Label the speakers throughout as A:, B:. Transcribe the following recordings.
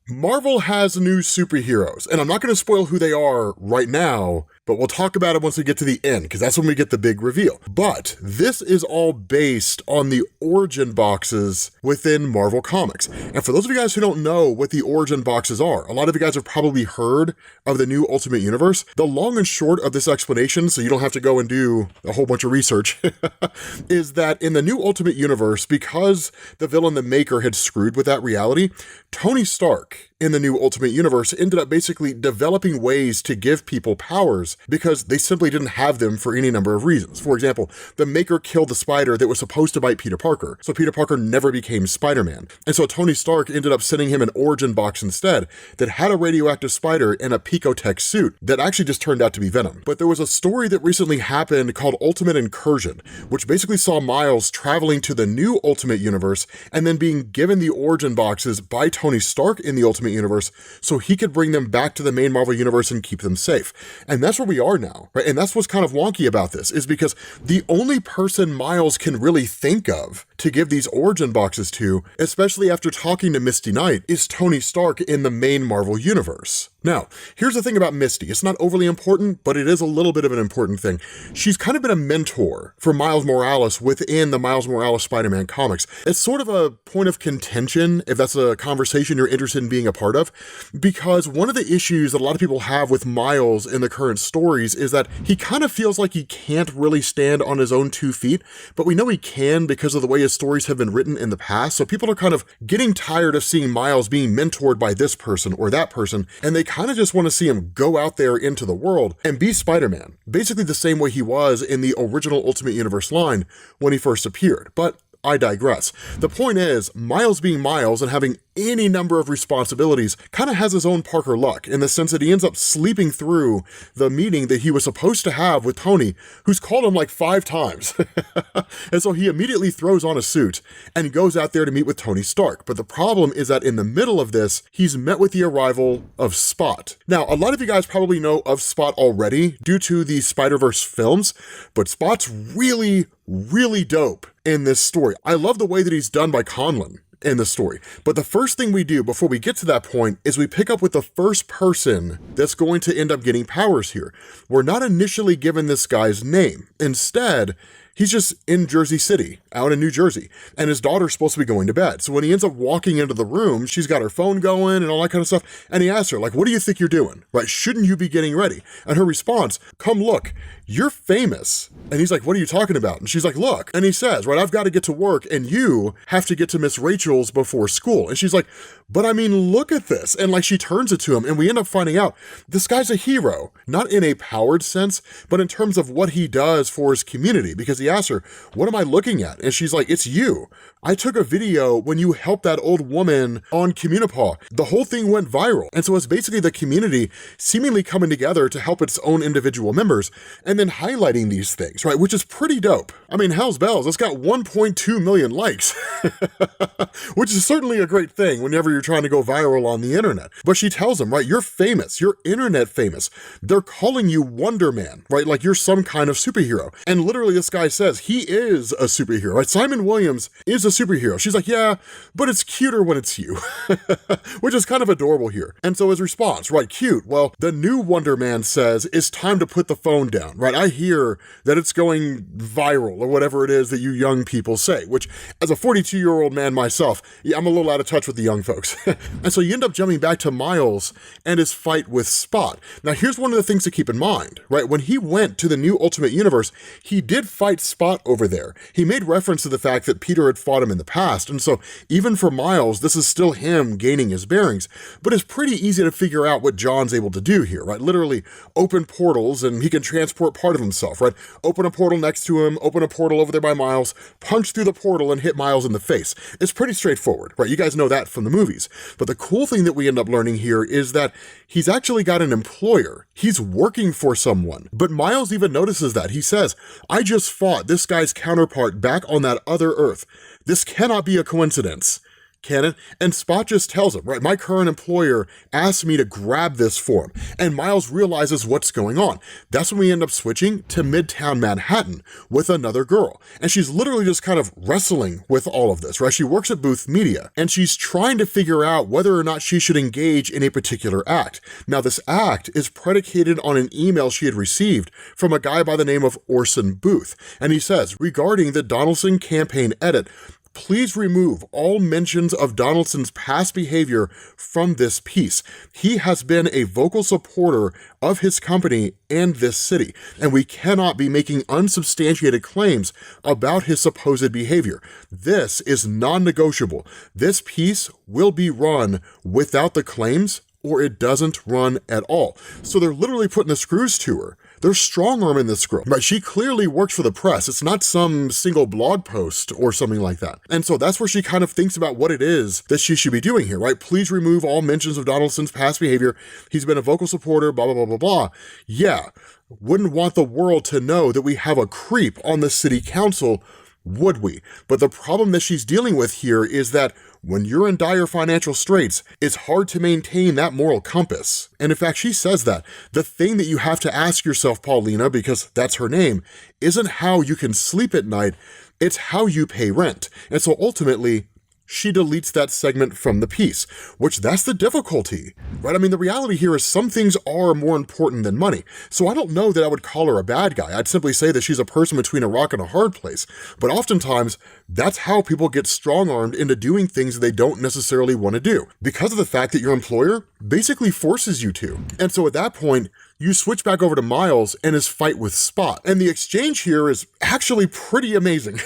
A: Marvel has new superheroes, and I'm not going to spoil who they are right now, but we'll talk about it once we get to the end, because that's when we get the big reveal. But this is all based on the origin boxes within Marvel Comics. And for those of you guys who don't know what the origin boxes are, a lot of you guys have probably heard of the new Ultimate Universe. The long and short of this explanation, so you don't have to go and do a whole bunch of research, is that in the new Ultimate Universe, because the villain, the Maker, had screwed with that reality, Tony Stark in the new Ultimate Universe ended up basically developing ways to give people powers because they simply didn't have them for any number of reasons. For example, the Maker killed the spider that was supposed to bite Peter Parker, so Peter Parker never became Spider-Man. And so Tony Stark ended up sending him an origin box instead that had a radioactive spider and a Picotech suit that actually just turned out to be Venom. But there was a story that recently happened called Ultimate Incursion, which basically saw Miles traveling to the new Ultimate Universe and then being given the origin boxes by Tony Stark in the Ultimate Universe so he could bring them back to the main Marvel Universe and keep them safe. And that's where we are now, right? And that's what's kind of wonky about this, is because the only person Miles can really think of to give these origin boxes to, especially after talking to Misty Knight, is Tony Stark in the main Marvel Universe. Now, here's the thing about Misty. It's not overly important, but it is a little bit of an important thing. She's kind of been a mentor for Miles Morales within the Miles Morales Spider-Man comics. It's sort of a point of contention, if that's a conversation you're interested in being a part of, because one of the issues that a lot of people have with Miles in the current stories is that he kind of feels like he can't really stand on his own 2 feet, but we know he can because of the way his stories have been written in the past, so people are kind of getting tired of seeing Miles being mentored by this person or that person, and they kind of just want to see him go out there into the world and be Spider-Man, basically the same way he was in the original Ultimate Universe line when he first appeared. But I digress. The point is, Miles being Miles and having any number of responsibilities kind of has his own Parker luck in the sense that he ends up sleeping through the meeting that he was supposed to have with Tony, who's called him like 5 times. And so he immediately throws on a suit and goes out there to meet with Tony Stark. But the problem is that in the middle of this, he's met with the arrival of Spot. Now, a lot of you guys probably know of Spot already due to the Spider-Verse films, but Spot's really dope in this story. I love the way that he's done by Conlon in the story. But the first thing we do before we get to that point is we pick up with the first person that's going to end up getting powers here. We're not initially given this guy's name. Instead, he's just in Jersey City, out in New Jersey, and his daughter's supposed to be going to bed. So when he ends up walking into the room, she's got her phone going and all that kind of stuff, and he asks her, like, what do you think you're doing? Right? Shouldn't you be getting ready? And her response, come look, you're famous. And he's like, what are you talking about? And she's like, look. And he says, right, I've got to get to work and you have to get to Miss Rachel's before school. And she's like, but I mean, look at this. And like she turns it to him and we end up finding out this guy's a hero, not in a powered sense, but in terms of what he does for his community. Because he asks her, what am I looking at? And she's like, it's you. I took a video when you helped that old woman on Communipaw. The whole thing went viral. And so it's basically the community seemingly coming together to help its own individual members and then highlighting these things, right? Which is pretty dope. I mean, hell's bells, it's got 1.2 million likes, which is certainly a great thing whenever you're trying to go viral on the internet. But she tells him, right, you're famous, you're internet famous. They're calling you Wonder Man, right? Like you're some kind of superhero. And literally this guy says he is a superhero, right? Simon Williams is a superhero. She's like, yeah, but it's cuter when it's you, which is kind of adorable here. And so his response, right, cute. Well, the new Wonder Man says it's time to put the phone down, right? I hear that it's going viral or whatever it is that you young people say, which as a 42-year-old man myself, yeah, I'm a little out of touch with the young folks. And so you end up jumping back to Miles and his fight with Spot. Now, here's one of the things to keep in mind, right? When he went to the new Ultimate Universe, he did fight Spot over there. He made reference to the fact that Peter had fought him in the past. And so even for Miles, this is still him gaining his bearings, but it's pretty easy to figure out what John's able to do here, right? Literally open portals and he can transport part of himself, right? Open a portal next to him, open a portal over there by Miles, punch through the portal and hit Miles in the face. It's pretty straightforward, right? You guys know that from the movies. But the cool thing that we end up learning here is that he's actually got an employer. He's working for someone. But Miles even notices that. He says, I just fought this guy's counterpart back on that other Earth. This cannot be a coincidence. Cannon. And Spot just tells him, right, my current employer asked me to grab this for him. And Miles realizes what's going on. That's when we end up switching to Midtown Manhattan with another girl. And she's literally just kind of wrestling with all of this, right? She works at Booth Media, and she's trying to figure out whether or not she should engage in a particular act. Now, this act is predicated on an email she had received from a guy by the name of Orson Booth. And he says, regarding the Donaldson campaign edit, please remove all mentions of Donaldson's past behavior from this piece. He has been a vocal supporter of his company and this city, and we cannot be making unsubstantiated claims about his supposed behavior. This is non-negotiable. This piece will be run without the claims, or it doesn't run at all. So they're literally putting the screws to her. They're strong-arming this girl, right? She clearly works for the press. It's not some single blog post or something like that. And so that's where she kind of thinks about what it is that she should be doing here, right? Please remove all mentions of Donaldson's past behavior. He's been a vocal supporter, blah, blah, blah, blah, blah. Yeah, wouldn't want the world to know that we have a creep on the city council, would we? But the problem that she's dealing with here is that when you're in dire financial straits, it's hard to maintain that moral compass. And in fact, she says that the thing that you have to ask yourself, Paulina, because that's her name, isn't how you can sleep at night, it's how you pay rent. And so ultimately, she deletes that segment from the piece, which that's the difficulty, right? I mean, the reality here is some things are more important than money. So I don't know that I would call her a bad guy. I'd simply say that she's a person between a rock and a hard place. But oftentimes, that's how people get strong-armed into doing things that they don't necessarily want to do, because of the fact that your employer basically forces you to. And so at that point, you switch back over to Miles and his fight with Spot. And the exchange here is actually pretty amazing.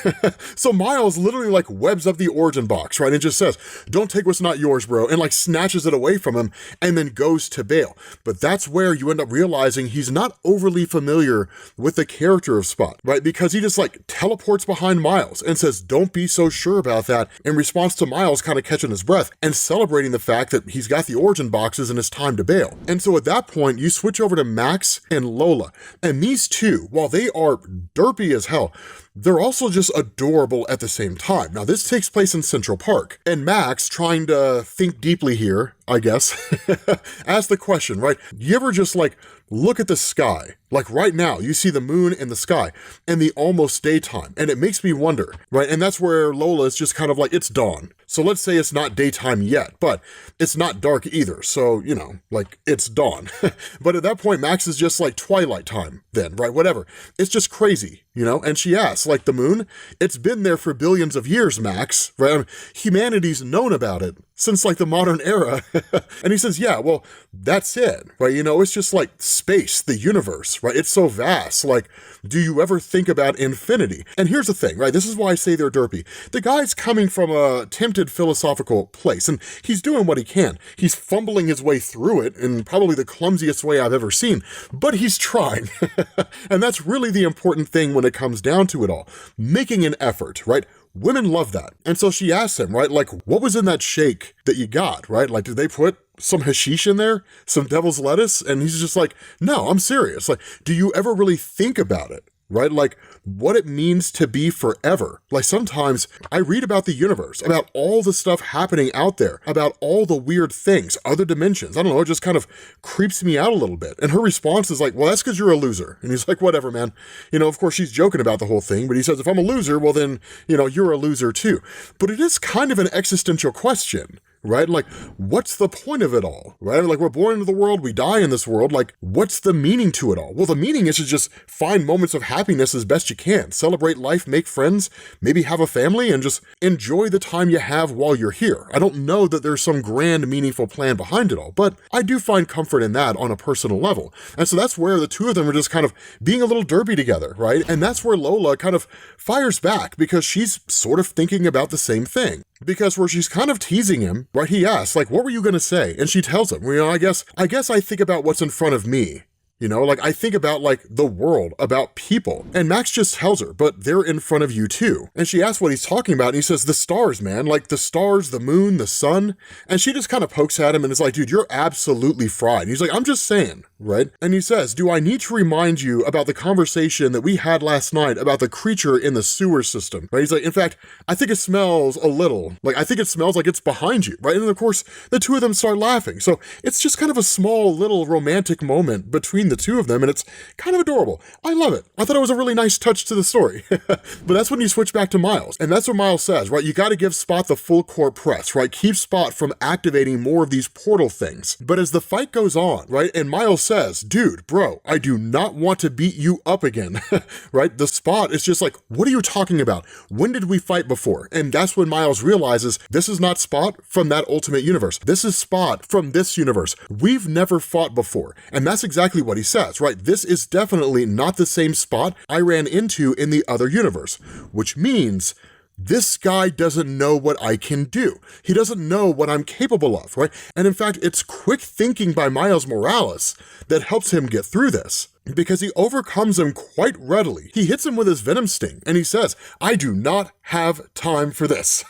A: So Miles literally like webs up the origin box, right? And just says, don't take what's not yours, bro. And like snatches it away from him and then goes to bail. But that's where you end up realizing he's not overly familiar with the character of Spot, right? Because he just like teleports behind Miles and says, don't be so sure about that, in response to Miles kind of catching his breath and celebrating the fact that he's got the origin boxes and it's time to bail. And so at that point, you switch over to Max and Lola. And these two, while they are derpy as hell, they're also just adorable at the same time. Now, this takes place in Central Park, and Max, trying to think deeply here, I guess, asks the question, right? You ever just like look at the sky? Like right now, you see the moon in the sky and the almost daytime, and it makes me wonder, right? And that's where Lola is just kind of like, it's dawn. So let's say it's not daytime yet, but it's not dark either. So, you know, like it's dawn. But at that point, Max is just like twilight time then, right? Whatever. It's just crazy, you know? And she asks, like the moon, it's been there for billions of years, Max, right? I mean, humanity's known about it since like the modern era. And he says, yeah, well, that's it, right? You know, it's just like space, the universe, right? It's so vast. Like, do you ever think about infinity? And here's the thing, right? This is why I say they're derpy. The guy's coming from a tempted philosophical place, and he's doing what he can. He's fumbling his way through it in probably the clumsiest way I've ever seen, but he's trying. And that's really the important thing when it comes down to it all. Making an effort, right? Women love that. And so she asks him, right, like, what was in that shake that you got, right? Like, did they put some hashish in there? Some devil's lettuce? And he's just like, no, I'm serious. Like, do you ever really think about it? Right? Like what it means to be forever. Like sometimes I read about the universe, about all the stuff happening out there, about all the weird things, other dimensions. I don't know, it just kind of creeps me out a little bit. And her response is like, well, that's because you're a loser. And he's like, whatever, man. You know, of course she's joking about the whole thing, but he says, if I'm a loser, well then, you know, you're a loser too. But it is kind of an existential question. Right? Like, what's the point of it all? Right? Like, we're born into the world, we die in this world. Like, what's the meaning to it all? Well, the meaning is to just find moments of happiness as best you can. Celebrate life, make friends, maybe have a family, and just enjoy the time you have while you're here. I don't know that there's some grand, meaningful plan behind it all, but I do find comfort in that on a personal level. And so that's where the two of them are just kind of being a little derpy together, right? And that's where Lola kind of fires back because she's sort of thinking about the same thing. Because where she's kind of teasing him, right, he asks, like, what were you going to say? And she tells him, you know, I guess I think about what's in front of me You know, like I think about like the world, about people. And Max just tells her, but they're in front of you too. And she asks what he's talking about, and he says, the stars, man, like the stars, the moon, the sun. And she just kind of pokes at him and is like, dude, you're absolutely fried. And he's like, I'm just saying, right? And he says, do I need to remind you about the conversation that we had last night about the creature in the sewer system, right? He's like, in fact, I think it smells a little, like I think it smells like it's behind you, right? And then of course, the two of them start laughing. So it's just kind of a small little romantic moment between the two of them, and it's kind of adorable. I love it. I thought it was a really nice touch to the story. But that's when you switch back to Miles, and that's what Miles says, right? You got to give Spot the full court press, right? Keep Spot from activating more of these portal things. But as the fight goes on, right, and Miles says, dude, bro, I do not want to beat you up again, right? The Spot is just like, what are you talking about? When did we fight before? And that's when Miles realizes this is not Spot from that Ultimate Universe. This is Spot from this universe. We've never fought before. And that's exactly what he says, right? This is definitely not the same Spot I ran into in the other universe, which means this guy doesn't know what I can do. He doesn't know what I'm capable of, right? And in fact, it's quick thinking by Miles Morales that helps him get through this, because he overcomes him quite readily. He hits him with his Venom Sting, and he says, I do not have time for this.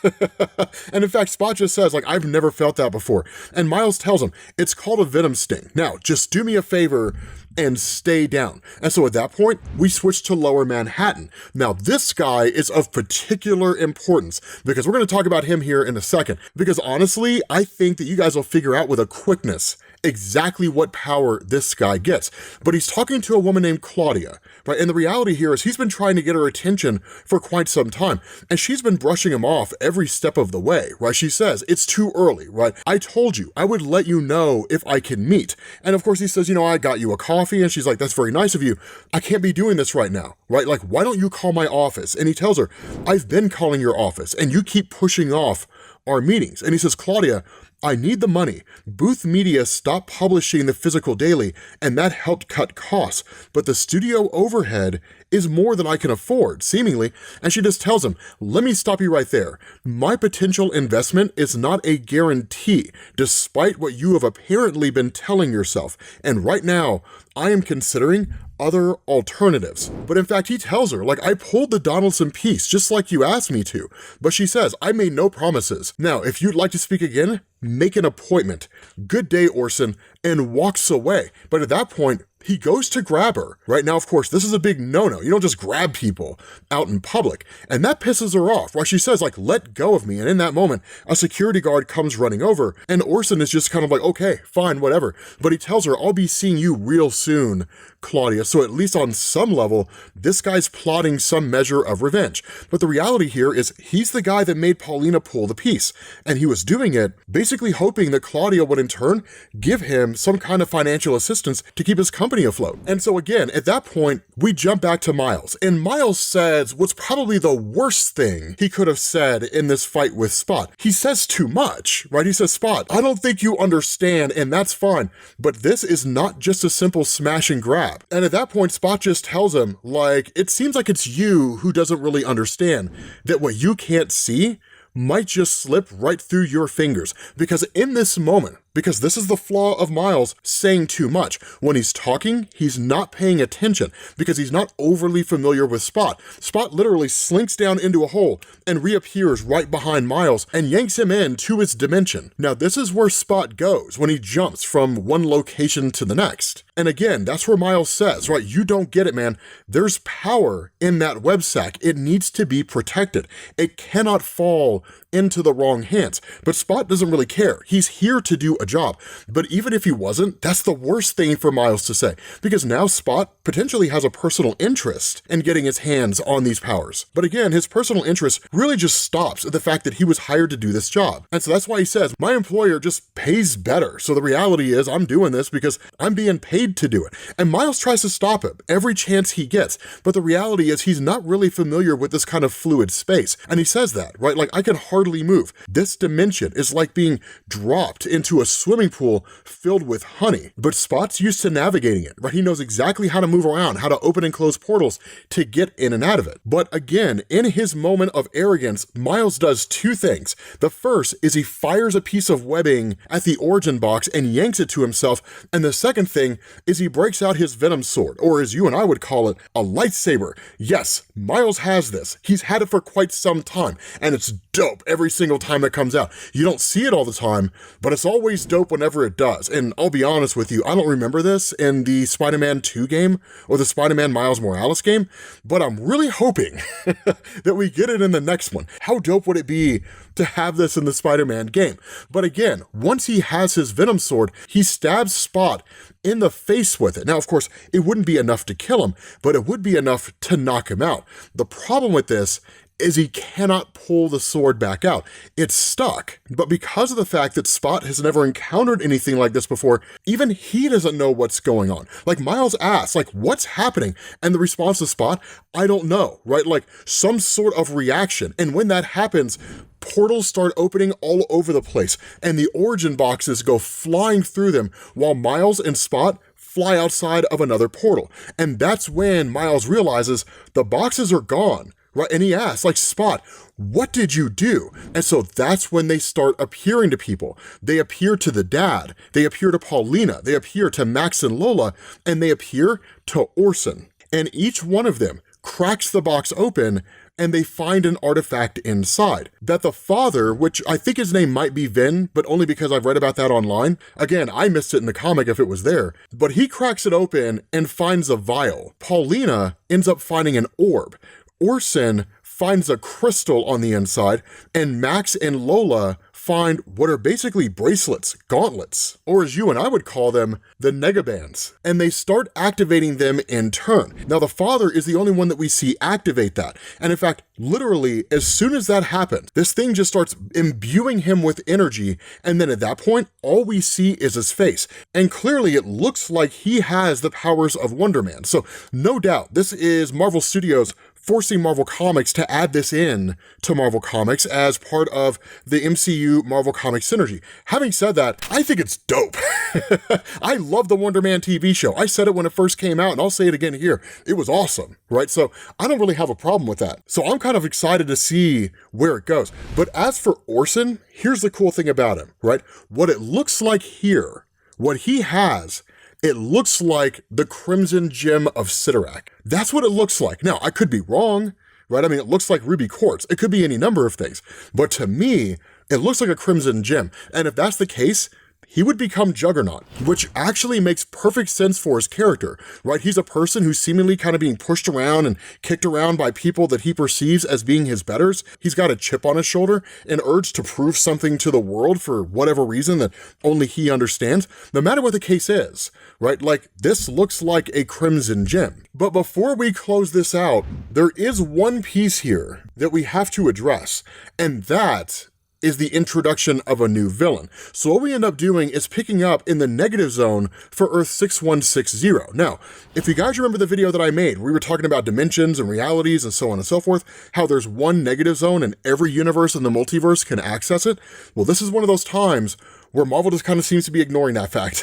A: And in fact, Spot just says, like, I've never felt that before. And Miles tells him, it's called a Venom Sting. Now, just do me a favor and stay down. And so at that point, we switch to Lower Manhattan. Now, this guy is of particular importance because we're going to talk about him here in a second, because honestly, I think that you guys will figure out with a quickness exactly what power this guy gets. But he's talking to a woman named Claudia, right? And the reality here is he's been trying to get her attention for quite some time, and she's been brushing him off every step of the way, right? She says, it's too early, right? I told you, I would let you know if I can meet. And of course he says, you know, I got you a coffee, and she's like, that's very nice of you. I can't be doing this right now, right? Like, why don't you call my office? And he tells her, I've been calling your office, and you keep pushing off our meetings. And he says, Claudia, I need the money. Booth Media stopped publishing the physical daily, and that helped cut costs, but the studio overhead is more than I can afford, seemingly, and she just tells him, let me stop you right there. My potential investment is not a guarantee, despite what you have apparently been telling yourself, and right now, I am considering other alternatives. But in fact, he tells her, like, I pulled the Donaldson piece just like you asked me to, but she says, I made no promises. Now, if you'd like to speak again, make an appointment. Good day, Orson, and walks away. But at that point, he goes to grab her. Right now, of course, this is a big no-no. You don't just grab people out in public. And that pisses her off, right? She says, like, let go of me. And in that moment, a security guard comes running over, and Orson is just kind of like, okay, fine, whatever. But he tells her, I'll be seeing you real soon, Claudia. So at least on some level, this guy's plotting some measure of revenge. But the reality here is he's the guy that made Paulina pull the piece. And he was doing it basically hoping that Claudia would in turn give him some kind of financial assistance to keep his company afloat. And so again, at that point, we jump back to Miles. And Miles says what's probably the worst thing he could have said in this fight with Spot. He says too much, right? He says, Spot, I don't think you understand, and that's fine, but this is not just a simple smash and grab. And at that point, Spot just tells him, like, it seems like it's you who doesn't really understand that what you can't see might just slip right through your fingers. Because in this moment, because this is the flaw of Miles saying too much. When he's talking, he's not paying attention because he's not overly familiar with Spot. Spot literally slinks down into a hole and reappears right behind Miles and yanks him into his dimension. Now, this is where Spot goes when he jumps from one location to the next. And again, that's where Miles says, right, you don't get it, man. There's power in that web sack. It needs to be protected. It cannot fall into the wrong hands. But Spot doesn't really care. He's here to do a job. But even if he wasn't, that's the worst thing for Miles to say, because now Spot potentially has a personal interest in getting his hands on these powers. But again, his personal interest really just stops at the fact that he was hired to do this job. And so that's why he says, my employer just pays better. So the reality is I'm doing this because I'm being paid to do it. And Miles tries to stop him every chance he gets. But the reality is he's not really familiar with this kind of fluid space. And he says that, right? Like, I can hardly move. This dimension is like being dropped into a swimming pool filled with honey, but Spot's used to navigating it, right? He knows exactly how to move around, how to open and close portals to get in and out of it. But again, in his moment of arrogance, Miles does two things. The first is he fires a piece of webbing at the origin box and yanks it to himself, and the second thing is he breaks out his Venom sword, or as you and I would call it, a lightsaber. Yes, Miles has this. He's had it for quite some time, and it's dope every single time it comes out. You don't see it all the time, but it's always dope whenever it does. And I'll be honest with you, I don't remember this in the Spider-Man 2 game or the Spider-Man Miles Morales game, but I'm really hoping that we get it in the next one. How dope would it be to have this in the Spider-Man game? But again, once he has his Venom sword, he stabs Spot in the face with it. Now, of course, it wouldn't be enough to kill him, but it would be enough to knock him out. The problem with this is he cannot pull the sword back out. It's stuck. But because of the fact that Spot has never encountered anything like this before, even he doesn't know what's going on. Like, Miles asks, like, what's happening? And the response to Spot, I don't know, right? Like, some sort of reaction. And when that happens, portals start opening all over the place, and the origin boxes go flying through them while Miles and Spot fly outside of another portal. And that's when Miles realizes the boxes are gone. Right, and he asks, like, Spot, what did you do? And so that's when they start appearing to people. They appear to the dad, they appear to Paulina, they appear to Max and Lola, and they appear to Orson. And each one of them cracks the box open, and they find an artifact inside that the father, which I think his name might be Vin, but only because I've read about that online. Again, I missed it in the comic if it was there, but he cracks it open and finds a vial. Paulina ends up finding an orb. Orson finds a crystal on the inside, and Max and Lola find what are basically bracelets, gauntlets, or as you and I would call them, the negabands, and they start activating them in turn. Now, the father is the only one that we see activate that, and in fact, literally, as soon as that happens, this thing just starts imbuing him with energy, and then at that point, all we see is his face, and clearly it looks like he has the powers of Wonder Man. So no doubt, this is Marvel Studios forcing Marvel Comics to add this in to Marvel Comics as part of the MCU Marvel Comics synergy. Having said that, I think it's dope. I love the Wonder Man TV show. I said it when it first came out, and I'll say it again here. It was awesome, right? So I don't really have a problem with that. So I'm kind of excited to see where it goes. But as for Orson, here's the cool thing about him, right? What it looks like here, what he has, it looks like the Crimson Gem of Sidorak. That's what it looks like. Now, I could be wrong, right? I mean, it looks like ruby quartz. It could be any number of things. But to me, it looks like a Crimson Gem. And if that's the case, he would become Juggernaut, which actually makes perfect sense for his character, right? He's a person who's seemingly kind of being pushed around and kicked around by people that he perceives as being his betters. He's got a chip on his shoulder, an urge to prove something to the world for whatever reason that only he understands, no matter what the case is, right? Like, this looks like a Crimson Gem. But before we close this out, there is one piece here that we have to address, and that is the introduction of a new villain. So what we end up doing is picking up in the negative zone for Earth 6160. Now, if you guys remember the video that I made, we were talking about dimensions and realities and so on and so forth, how there's one negative zone and every universe in the multiverse can access it. Well, this is one of those times where Marvel just kind of seems to be ignoring that fact,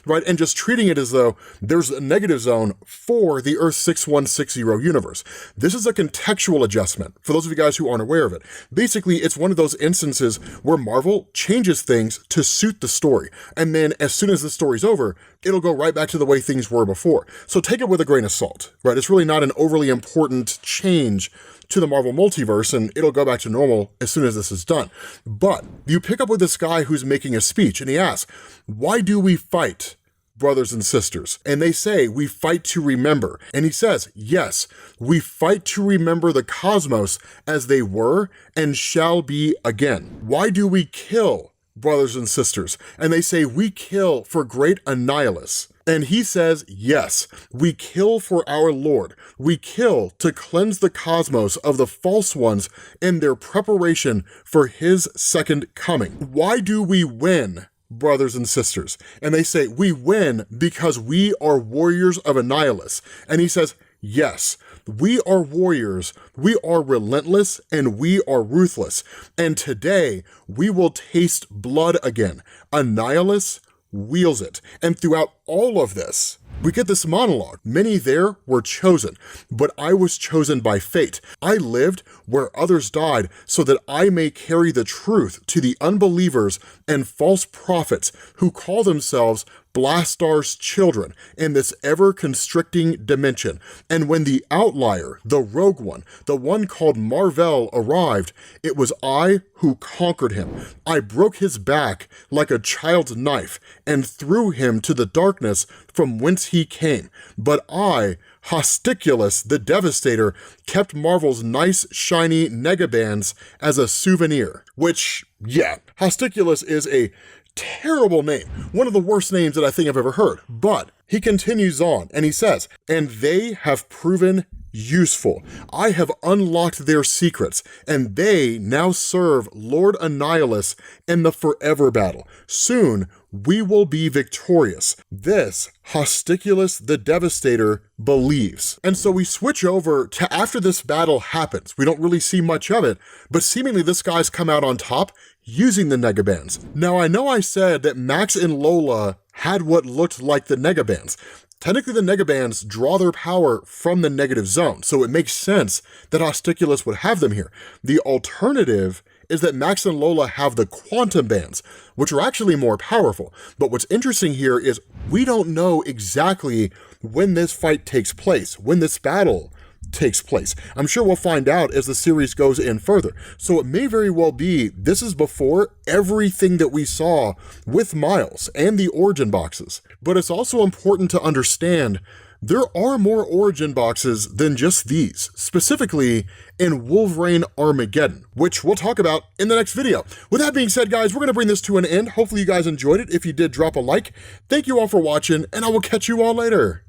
A: right? And just treating it as though there's a negative zone for the Earth 6160 universe. This is a contextual adjustment, for those of you guys who aren't aware of it. Basically, it's one of those instances where Marvel changes things to suit the story, and then as soon as the story's over, it'll go right back to the way things were before. So take it with a grain of salt, right? It's really not an overly important change to the Marvel multiverse, and it'll go back to normal as soon as this is done. But you pick up with this guy who's making a speech, and he asks, why do we fight, brothers and sisters? And they say, we fight to remember. And he says, yes, we fight to remember the cosmos as they were and shall be again. Why do we kill, brothers and sisters? And they say, we kill for great Annihilus. And he says, yes, we kill for our Lord. We kill to cleanse the cosmos of the false ones in their preparation for his second coming. Why do we win, brothers and sisters? And they say, we win because we are warriors of Annihilus. And he says, Yes, we are warriors, we are relentless, and we are ruthless. And today, we will taste blood again. Annihilus wields it. And throughout all of this, we get this monologue. Many there were chosen, but I was chosen by fate. I lived where others died so that I may carry the truth to the unbelievers and false prophets who call themselves Blastar's children in this ever-constricting dimension. And when the outlier, the rogue one, the one called Marvel arrived, it was I who conquered him. I broke his back like a child's knife and threw him to the darkness from whence he came. But I, Hosticulus the Devastator, kept Marvel's nice, shiny negabands as a souvenir. Which, yeah, Hosticulus is a terrible name. One of the worst names that I think I've ever heard. But he continues on and he says, and they have proven useful. I have unlocked their secrets, and they now serve Lord Annihilus in the forever battle. Soon, we will be victorious. This Hosticulus the Devastator believes. And so we switch over to after this battle happens. We don't really see much of it, but seemingly this guy's come out on top using the negabands. Now, I know I said that Max and Lola had what looked like the negabands. Technically, the negabands draw their power from the negative zone, so it makes sense that Hosticulus would have them here. The alternative is that Max and Lola have the quantum bands, which are actually more powerful. But what's interesting here is we don't know exactly when this fight takes place, when this battle takes place. I'm sure we'll find out as the series goes in further. So it may very well be this is before everything that we saw with Miles and the origin boxes. But it's also important to understand there are more origin boxes than just these, specifically in Wolverine Armageddon, which we'll talk about in the next video. With that being said, guys, we're gonna bring this to an end. Hopefully you guys enjoyed it. If you did, drop a like. Thank you all for watching, and I will catch you all later.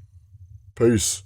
A: Peace.